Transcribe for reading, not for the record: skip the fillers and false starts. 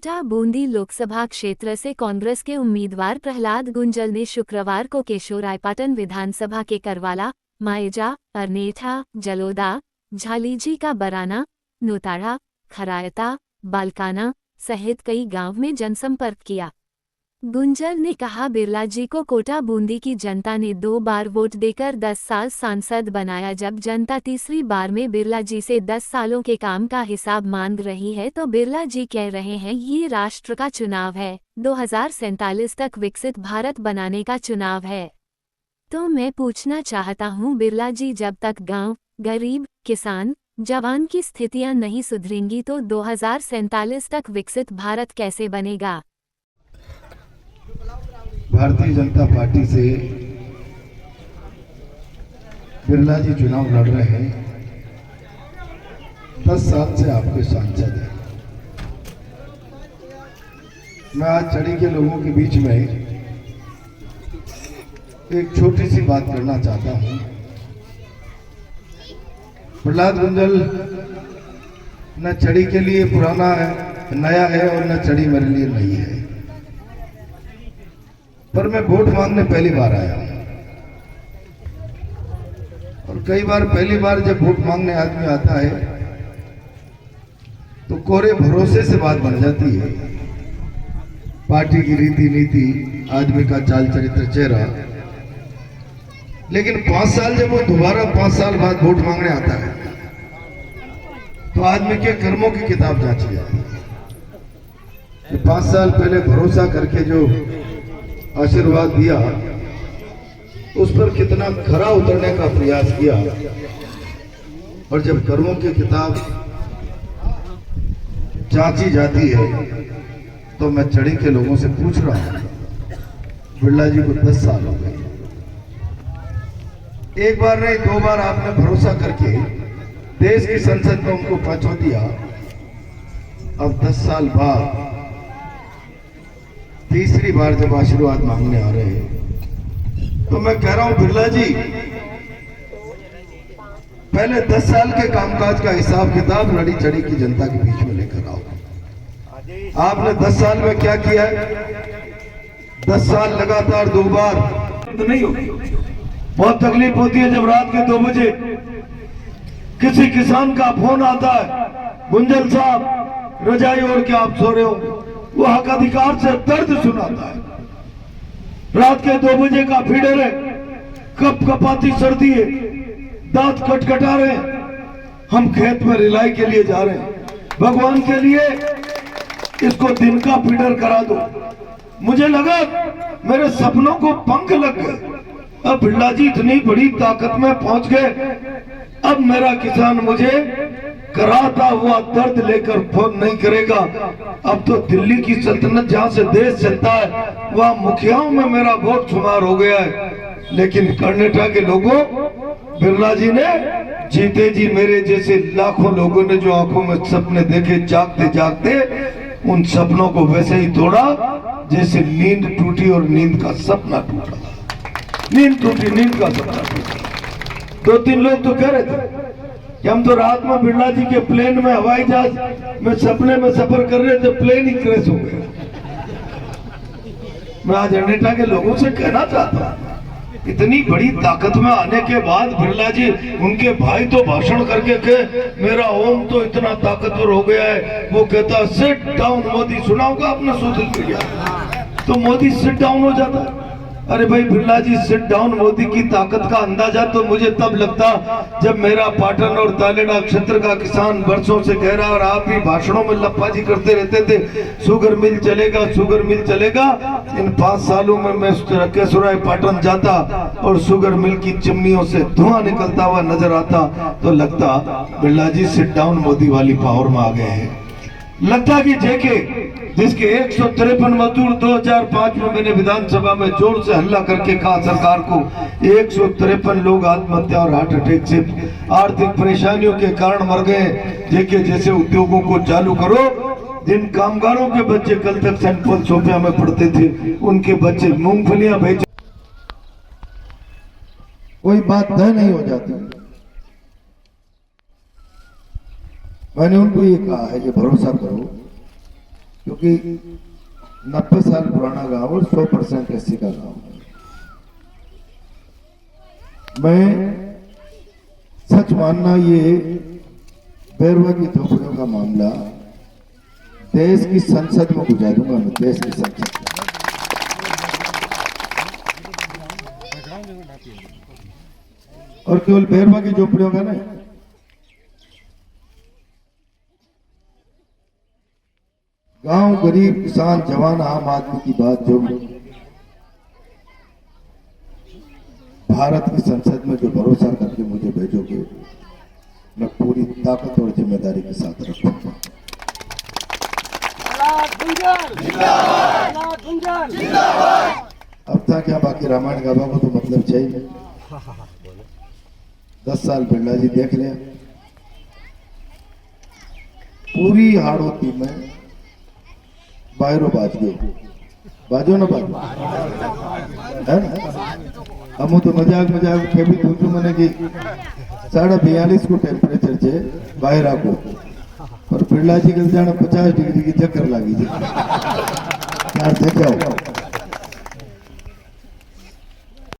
कोटा बूंदी लोकसभा क्षेत्र से कांग्रेस के उम्मीदवार प्रहलाद गुंजल ने शुक्रवार को केशोरायपाटन विधानसभा के करवाला, माएजा, अरनेठा, जलोदा, झालीजी का बराना, नोताड़ा, खरायता, बालकाना सहित कई गांव में जनसंपर्क किया। गुंजल ने कहा, बिरला जी को कोटा बूंदी की जनता ने 2 बार वोट देकर 10 साल सांसद बनाया। जब जनता तीसरी बार में बिरला जी से 10 सालों के काम का हिसाब मांग रही है तो बिरला जी कह रहे हैं ये राष्ट्र का चुनाव है, 2047 तक विकसित भारत बनाने का चुनाव है। तो मैं पूछना चाहता हूँ बिरला जी, जब तक गाँव, गरीब, किसान, जवान की स्थितियाँ नहीं सुधरेंगी तो 2047 तक विकसित भारत कैसे बनेगा। भारतीय जनता पार्टी से बिरला जी चुनाव लड़ रहे हैं। 10 साल से आपके सांसद हैं। मैं आज चढ़ी के लोगों के बीच में एक छोटी सी बात करना चाहता हूं। प्रहलाद गुंजल न चढ़ी के लिए पुराना है, नया है, और न चढ़ी मेरे लिए नई है, पर मैं वोट मांगने पहली बार आया हूं। और कई बार पहली बार जब वोट मांगने आदमी आता है तो कोरे भरोसे से बात बन जाती है। पार्टी की रीति नीति, आदमी का चाल चरित्र, चेहरा। लेकिन 5 साल जब वो दोबारा 5 साल बाद वोट मांगने आता है तो आदमी के कर्मों की किताब जांची जाती है। 5 साल पहले भरोसा करके जो आशीर्वाद दिया उस पर कितना खरा उतरने का प्रयास किया, और जब कर्मों की किताब जांची जाती है तो मैं चढ़ी के लोगों से पूछ रहा हूं, बिरला जी को 10 साल हो गए, एक बार नहीं 2 बार आपने भरोसा करके देश की संसद में उनको पहुंचा दिया। अब 10 साल बाद तीसरी बार जब आशीर्वाद मांगने आ रहे हैं तो मैं कह रहा हूं, बिरला जी पहले 10 साल के कामकाज का हिसाब किताब लड़ी चढ़ी की जनता के बीच में लेकर आओ। आपने 10 साल में क्या किया है? 10 साल लगातार 2 बार तो नहीं होगी। बहुत तकलीफ होती है जब रात के 2 बजे किसी किसान का फोन आता है, गुंजल साहब रजाई ओढ़ के आप सो रहे हो। वो हक अधिकार से दर्द सुनाता है। रात के 2 बजे का फीडर है, कप कपाती सर्दी है, दांत कटकटा रहे हैं, हम खेत में रिलाई के लिए जा रहे हैं, भगवान के लिए इसको दिन का फीडर करा दो। मुझे लगा मेरे सपनों को पंख लग गए। अब बिरला जी इतनी बड़ी ताकत में पहुंच गए, अब मेरा किसान मुझे कराता हुआ दर्द लेकर फोन नहीं करेगा। अब तो दिल्ली की सल्तनत जहां से देश चलता है वहां मुखियाओं में मेरा वोट शुमार हो गया है। लेकिन कर्नाटक के लोगों, बिरला जी ने जीते जी मेरे जैसे लाखों लोगों ने जो आंखों में सपने देखे जागते जागते, उन सपनों को वैसे ही तोड़ा जैसे नींद टूटी और नींद का सपना टूटा। नींद टूटी, नींद का सपना टूटा। 2-3 लोग तो कह रहे थे कि हम तो रात में बिरला जी के प्लेन में, हवाई जहाज में सपने में सफर कर रहे थे, प्लेन ही क्रैश हो गया। मैं आज अरनेटा के लोगों से कहना चाहता हूं, इतनी बड़ी ताकत में आने के बाद बिरला जी, उनके भाई तो भाषण करके कहे मेरा ओम तो इतना ताकतवर हो गया है, वो कहता सिट डाउन मोदी। सुना होगा आपने सोशल मीडिया, तो मोदी सिट डाउन हो जाता। अरे भाई बिरला जी, सिट डाउन मोदी की ताकत का अंदाजा तो मुझे तब लगता जब मेरा पाटन और तालेड़ा क्षेत्र का किसान वर्षों से कह रहा, और आप भी भाषणों में लप्पाजी करते रहते थे, शुगर मिल चलेगा, शुगर मिल चलेगा। इन 5 सालों में मैं केशोरायपाटन जाता और शुगर मिल की चिमनियों से धुआं निकलता हुआ नजर आता तो लगता बिरला जी सिट डाउन मोदी वाली पावर में आ गए हैं। लगता कि जेके जिसके 153 मजदूर 2005 में मैंने विधानसभा में जोर से हल्ला करके कहा सरकार को, 153 लोग आत्महत्या और हार्ट अटैक से आर्थिक परेशानियों के कारण मर गए। जेके जैसे उद्योगों को चालू करो। जिन कामगारों के बच्चे कल तक सेंट पॉल सोफिया में पढ़ते थे, उनके बच्चे मूंगफलियां बेच, कोई बात तय नहीं हो जाती। मैंने उनको ये कहा है कि भरोसा करो, क्योंकि 90 साल पुराना गांव और 100% एससी का गांव है। मैं सच मानना ये बैरवा की झोपड़ियों का मामला देश की संसद में बुझा दूंगा, मैं देश की संसद में। और केवल बैरवा की झोपड़ियों का नहीं, गांव, गरीब, किसान, जवान, आम आदमी की बात जो भारत की संसद में जो भरोसा करके मुझे भेजोगे, मैं पूरी ताकत और जिम्मेदारी के साथ रखूंगा। अब था क्या, बाकी रामायण गाबा को तो मतलब चाहिए। 10 साल बिरला जी देख लिया, पूरी हाड़ोती में बाहरों बाजो ना बाजो है ना। हम तो मजाक खेबी पूछू मैंने कि 42.5 को टेम्परेचर छे बाहर को, और बिरला जी के जाने 50 डिग्री की चक्कर लगी थी। यार देखाओ